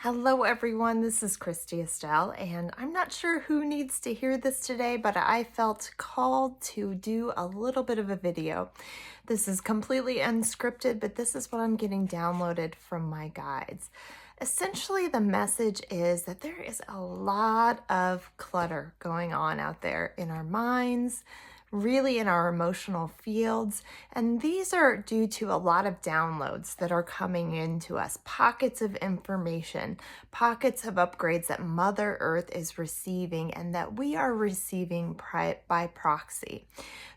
Hello everyone, this is Christy Estelle, and I'm not sure who needs to hear this today, but I felt called to do a little bit of a video. This is completely unscripted, but this is what I'm getting downloaded from my guides. Essentially, the message is that there is a lot of clutter going on out there in our minds, really in our emotional fields. And these are due to a lot of downloads that are coming into us, pockets of information, pockets of upgrades that Mother Earth is receiving and that we are receiving by proxy.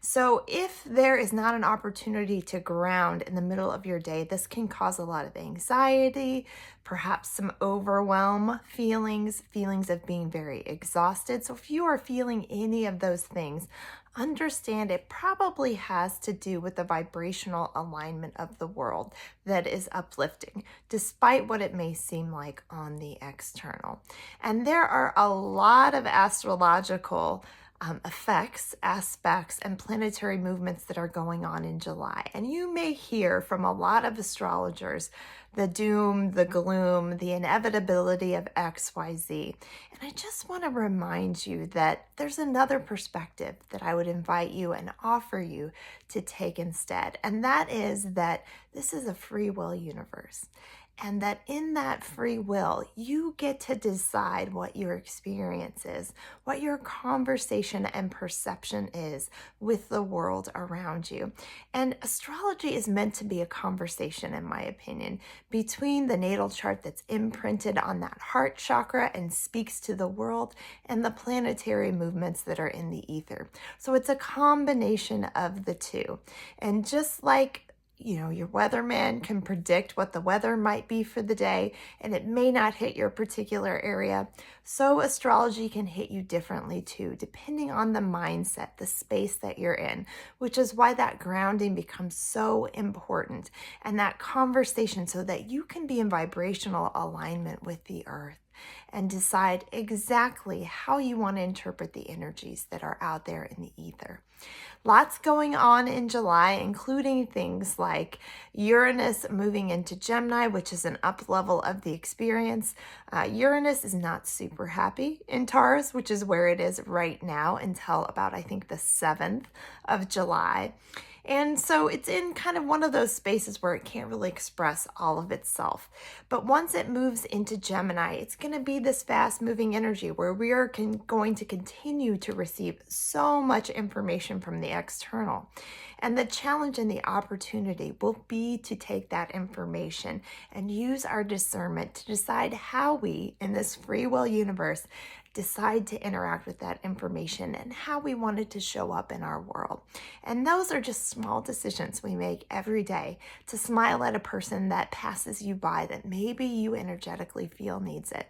So if there is not an opportunity to ground in the middle of your day, this can cause a lot of anxiety, perhaps some overwhelm feelings of being very exhausted. So if you are feeling any of those things, understand it probably has to do with the vibrational alignment of the world that is uplifting, despite what it may seem like on the external. And there are a lot of astrological effects, aspects, and planetary movements that are going on in July. And you may hear from a lot of astrologers the doom, the gloom, the inevitability of XYZ. And I just want to remind you that there's another perspective that I would invite you and offer you to take instead. And that is that this is a free will universe. And that in that free will, you get to decide what your experience is, what your conversation and perception is with the world around you. And astrology is meant to be a conversation, in my opinion, between the natal chart that's imprinted on that heart chakra and speaks to the world and the planetary movements that are in the ether. So it's a combination of the two. And just like your weatherman can predict what the weather might be for the day, and it may not hit your particular area. So astrology can hit you differently too, depending on the mindset, the space that you're in, which is why that grounding becomes so important and that conversation so that you can be in vibrational alignment with the earth and decide exactly how you want to interpret the energies that are out there in the ether. Lots going on in July, including things like Uranus moving into Gemini, which is an up level of the experience. Uranus is not super happy in Taurus, which is where it is right now until about, I think, the 7th of July. And so it's in kind of one of those spaces where it can't really express all of itself. But once it moves into Gemini, it's going to be this fast moving energy where we are going to continue to receive so much information from the external. And the challenge and the opportunity will be to take that information and use our discernment to decide how we, in this free will universe, decide to interact with that information and how we want it to show up in our world. And those are just small decisions we make every day to smile at a person that passes you by that maybe you energetically feel needs it,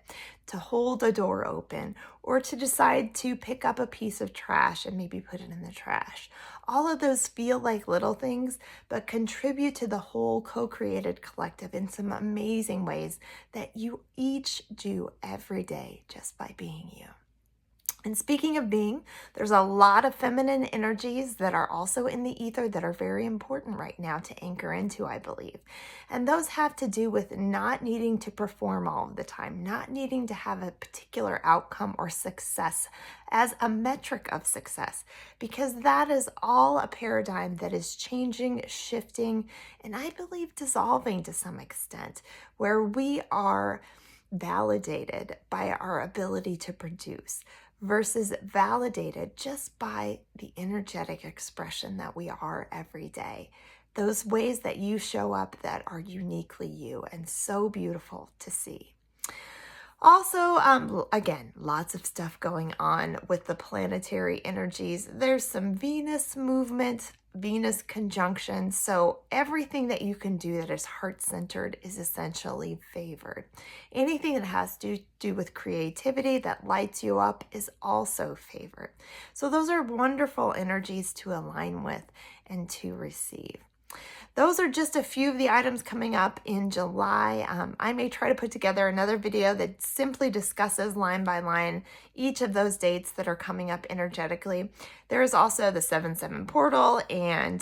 to hold a door open, or to decide to pick up a piece of trash and maybe put it in the trash. All of those feel like little things, but contribute to the whole co-created collective in some amazing ways that you each do every day just by being you. And speaking of being, there's a lot of feminine energies that are also in the ether that are very important right now to anchor into, I believe. And those have to do with not needing to perform all of the time, not needing to have a particular outcome or success as a metric of success, because that is all a paradigm that is changing, shifting, and I believe dissolving to some extent, where we are validated by our ability to produce versus validated just by the energetic expression that we are every day. Those ways that you show up that are uniquely you and so beautiful to see. Also, again, lots of stuff going on with the planetary energies. There's some Venus movement, Venus conjunction. So everything that you can do that is heart-centered is essentially favored. Anything that has to do with creativity that lights you up is also favored. So those are wonderful energies to align with and to receive. those are just a few of the items coming up in July. I may try to put together another video that simply discusses line by line each of those dates that are coming up energetically. There is also the 7/7 portal and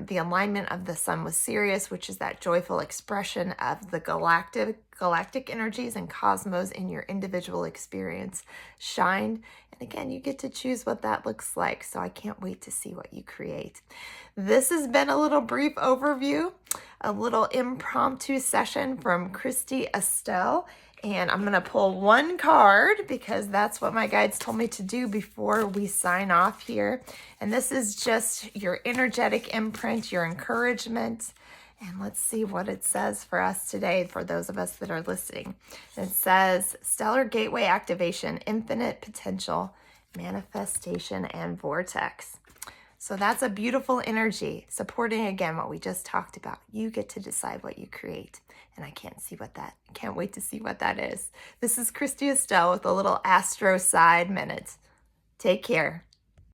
the alignment of the sun with Sirius, which is that joyful expression of the galactic energies and cosmos in your individual experience shined. And again, you get to choose what that looks like. So I can't wait to see what you create. This has been a little brief overview, a little impromptu session from Christy Estelle. And I'm going to pull one card because that's what my guides told me to do before we sign off here. And this is just your energetic imprint, your encouragement. And let's see what it says for us today, for those of us that are listening. It says, Stellar Gateway Activation, Infinite Potential, Manifestation, and Vortex. So that's a beautiful energy, supporting, again, what we just talked about. You get to decide what you create. And I can't wait to see what that is. This is Christy Estelle with a little Astro Side Minute. Take care.